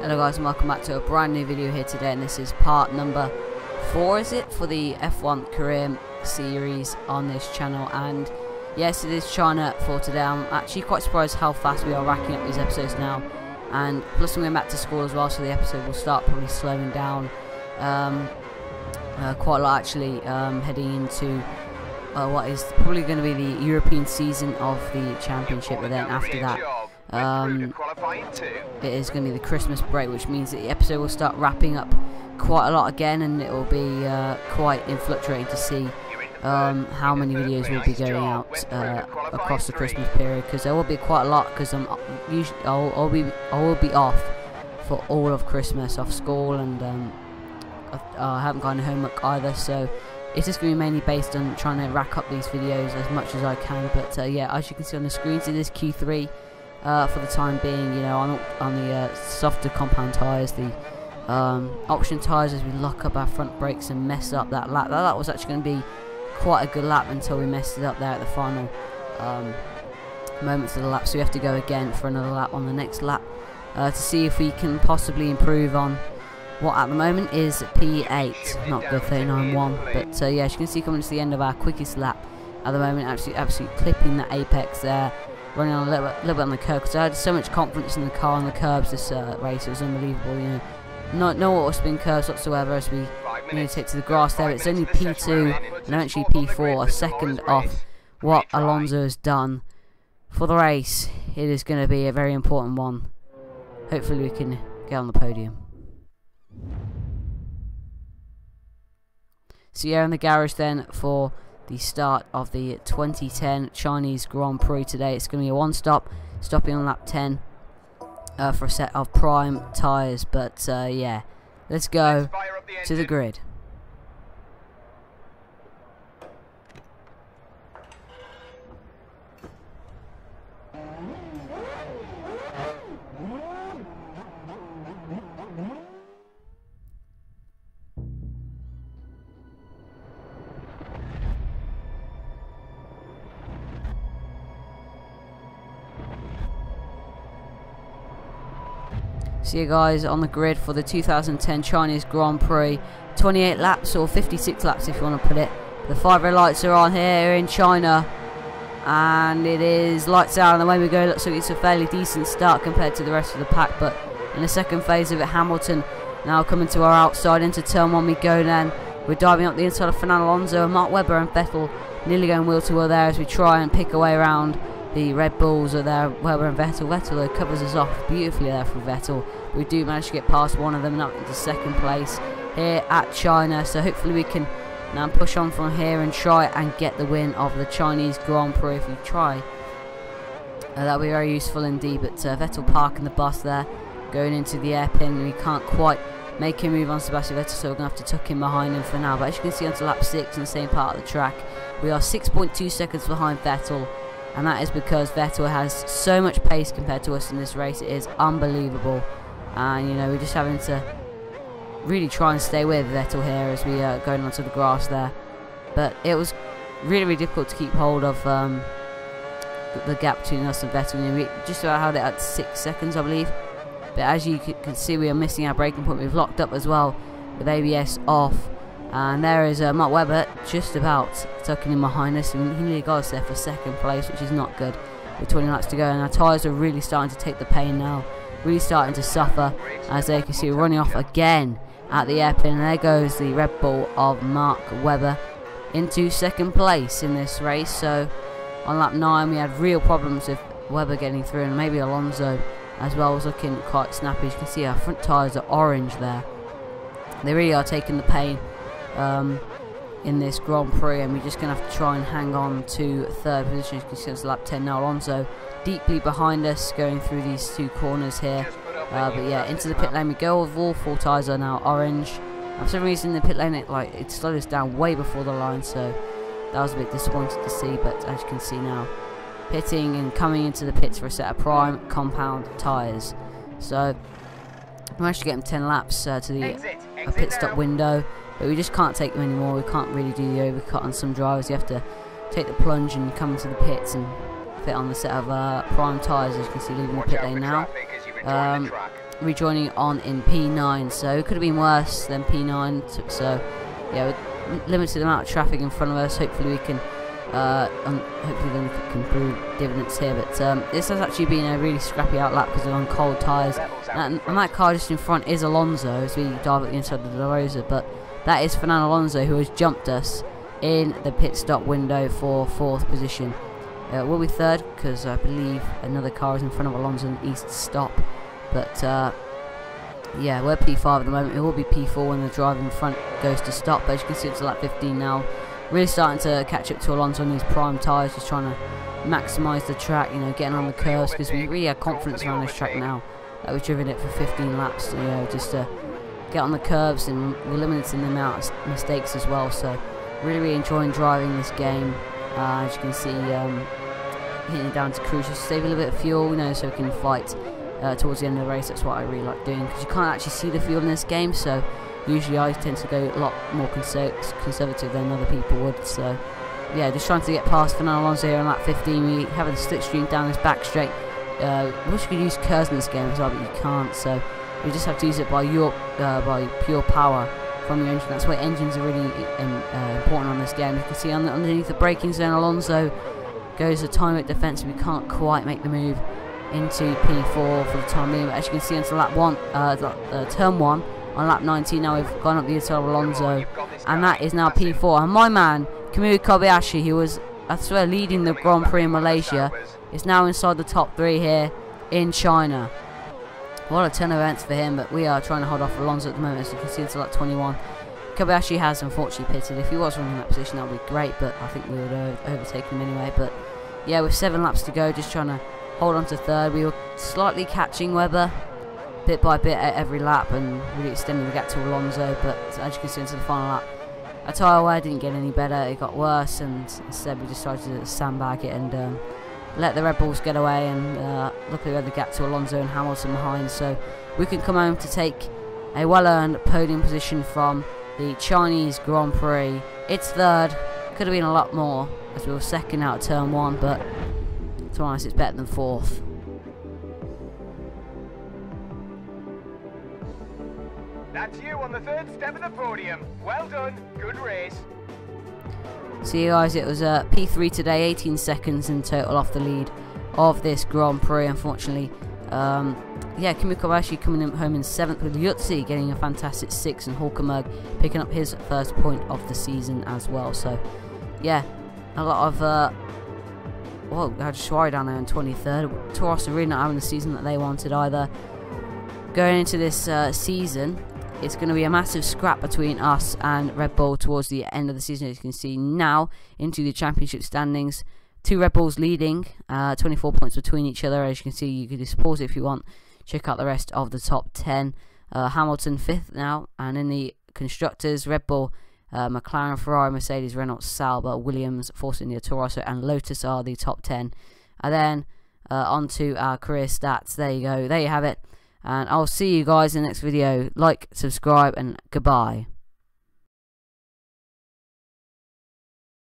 Hello guys, and welcome back to a brand new video here today, and this is part number 4, is it, for the F1 career series on this channel. And yes, it is China for today. I'm actually quite surprised how fast we are racking up these episodes now, and plus I'm going back to school as well, so the episode will start probably slowing down quite a lot actually, heading into what is probably going to be the European season of the championship. But then after that it is going to be the Christmas break, which means that the episode will start wrapping up quite a lot again, and it will be quite fluctuating to see how many videos will be going out across the Christmas period, because there will be quite a lot, because I will be off for all of Christmas, off school, and I haven't got any homework either, so it's just going to be mainly based on trying to rack up these videos as much as I can. But yeah, as you can see on the screens, it is Q3 for the time being. You know, on the softer compound tyres, the option tyres, as we lock up our front brakes and mess up that lap. That was actually going to be quite a good lap until we messed it up there at the final moments of the lap. So we have to go again for another lap on the next lap to see if we can possibly improve on what at the moment is P8, not good, 39.1. But yeah, as you can see, coming to the end of our quickest lap at the moment, absolutely clipping that apex there, running on a little bit on the curb, because I had so much confidence in the car on the curbs this race. It was unbelievable, you know, no auto spin curves whatsoever as we take to the grass there. But it's only P2 and eventually P4, a second off what Alonso has done for the race. It is going to be a very important one. Hopefully we can get on the podium. So yeah, in the garage then for the start of the 2010 Chinese Grand Prix today. It's going to be a one-stop, stopping on lap 10 for a set of prime tyres. But yeah, let's go to the grid. So you guys, on the grid for the 2010 Chinese Grand Prix, 28 laps or 56 laps if you want to put it. The 5 red lights are on here in China, and it is lights out, and the way we go looks like it's a fairly decent start compared to the rest of the pack. But in the second phase of it, Hamilton now coming to our outside into turn 1 we go. Then we're diving up the inside of Fernando Alonso, and Mark Webber and Vettel nearly going wheel to wheel there as we try and pick away around the Red Bulls are there, Webber and Vettel. Vettel though covers us off beautifully there for Vettel. We do manage to get past one of them and up into second place here at China. So hopefully we can now push on from here and try and get the win of the Chinese Grand Prix. If we try, that'll be very useful indeed. But Vettel parking the bus there, going into the airpin. We can't quite make him move on Sebastian Vettel, so we're going to have to tuck him behind him for now. But as you can see, onto lap 6 in the same part of the track, we are 6.2 seconds behind Vettel. And that is because Vettel has so much pace compared to us in this race. It is unbelievable. And you know, we're just having to really try and stay with Vettel here as we are going onto the grass there. But it was really difficult to keep hold of the gap between us and Vettel. You know, we just about held it at 6 seconds, I believe. But as you can see, we are missing our braking point. We've locked up as well with ABS off. And there is Mark Webber just about tucking him behind us, and he nearly got us there for second place, which is not good with 20 laps to go. And our tyres are really starting to take the pain now, really starting to suffer. As you can see, we're running off again at the airpin, and there goes the Red Bull of Mark Webber into second place in this race. So on lap 9 we had real problems with Webber getting through, and maybe Alonso as well was looking quite snappy. As you can see, our front tyres are orange there. They really are taking the pain in this Grand Prix, and we're just going to have to try and hang on to third position. As you can see, it's lap 10 now. Alonso deeply behind us going through these 2 corners here. But yeah, into the pit lane we go. All 4 tyres are now orange. For some reason the pit lane it slowed us down way before the line, so that was a bit disappointing to see. But as you can see now, pitting and coming into the pits for a set of prime compound tyres. So we managed to get them 10 laps to the pit stop window. But we just can't take them anymore. We can't really do the overcut on some drivers. You have to take the plunge and come into the pits and fit on the set of prime tyres, as you can see, leaving the pit lane now. rejoining on in P9, so it could have been worse than P9. So yeah, with limited amount of traffic in front of us, hopefully we can hopefully then we can prove dividends here. But this has actually been a really scrappy out lap because of on cold tyres, and that car just in front is Alonso as we dive at the inside of the Rosa, but that is Fernando Alonso who has jumped us in the pit stop window for 4th position. We'll be 3rd because I believe another car is in front of Alonso in East stop. But yeah, we're P5 at the moment. It will be P4 when the driver in front goes to stop. But as you can see, it's lap 15 now. Really starting to catch up to Alonso on these prime tyres, just trying to maximise the track, you know, getting on the curves, because we really have confidence around this track now that we've driven it for 15 laps, you know, just to get on the curves, and we're limiting the amount of mistakes as well. So really enjoying driving this game. As you can see, hitting it down to cruise, just save a little bit of fuel, you know, so we can fight towards the end of the race. That's what I really like doing, because you can't actually see the fuel in this game, so usually I tend to go a lot more conservative than other people would. So yeah, just trying to get past Fernando Alonso here on lap 15. We have a slipstream down this back straight. Wish you could use curves in this game as well, but you can't, so you just have to use it by pure power from your engine. That's why engines are really important on this game. You can see underneath the braking zone, Alonso goes a time at defensive. We can't quite make the move into P4 for the time being, but as you can see onto lap 1, turn 1 on lap 19. Now we've gone up the inside of Alonso, and that is now P4. And my man Kamui Kobayashi, who was, I swear, leading the Grand Prix in Malaysia, is now inside the top 3 here in China. What a ton of events for him, but we are trying to hold off Alonso at the moment, as you can see until lap 21. Kobayashi has unfortunately pitted. If he was running that position, that would be great, but I think we would overtake him anyway. But yeah, with 7 laps to go, just trying to hold on to 3rd. We were slightly catching Webber bit by bit at every lap and really extending the gap to Alonso, but as you can see into the final lap, our tyre wear didn't get any better, it got worse, and instead we decided to sandbag it and let the Red Bulls get away, and luckily we had the gap to Alonso and Hamilton behind, so we can come home to take a well-earned podium position from the Chinese Grand Prix. It's 3rd, could have been a lot more as we were 2nd out of turn 1, but to be honest, it's better than 4th. That's you on the 3rd step of the podium. Well done, good race. So you guys, it was P3 today, 18 seconds in total off the lead of this Grand Prix, unfortunately. Yeah, Kimi Kobayashi coming home in 7th, with Yutzi getting a fantastic 6th, and Hulkenberg picking up his 1st point of the season as well. So yeah, a lot of well, we had Schwari down there in 23rd. Toros are really not having the season that they wanted either. Going into this season, it's going to be a massive scrap between us and Red Bull towards the end of the season. As you can see now into the championship standings, 2 Red Bulls leading, 24 points between each other. As you can see, you can just pause it if you want. Check out the rest of the top 10. Hamilton 5th now, and in the constructors, Red Bull, McLaren, Ferrari, Mercedes, Renault, Sauber, Williams, Force India, Toro Rosso and Lotus are the top 10. And then on to our career stats. There you go, there you have it. And I'll see you guys in the next video. Like, subscribe, and goodbye.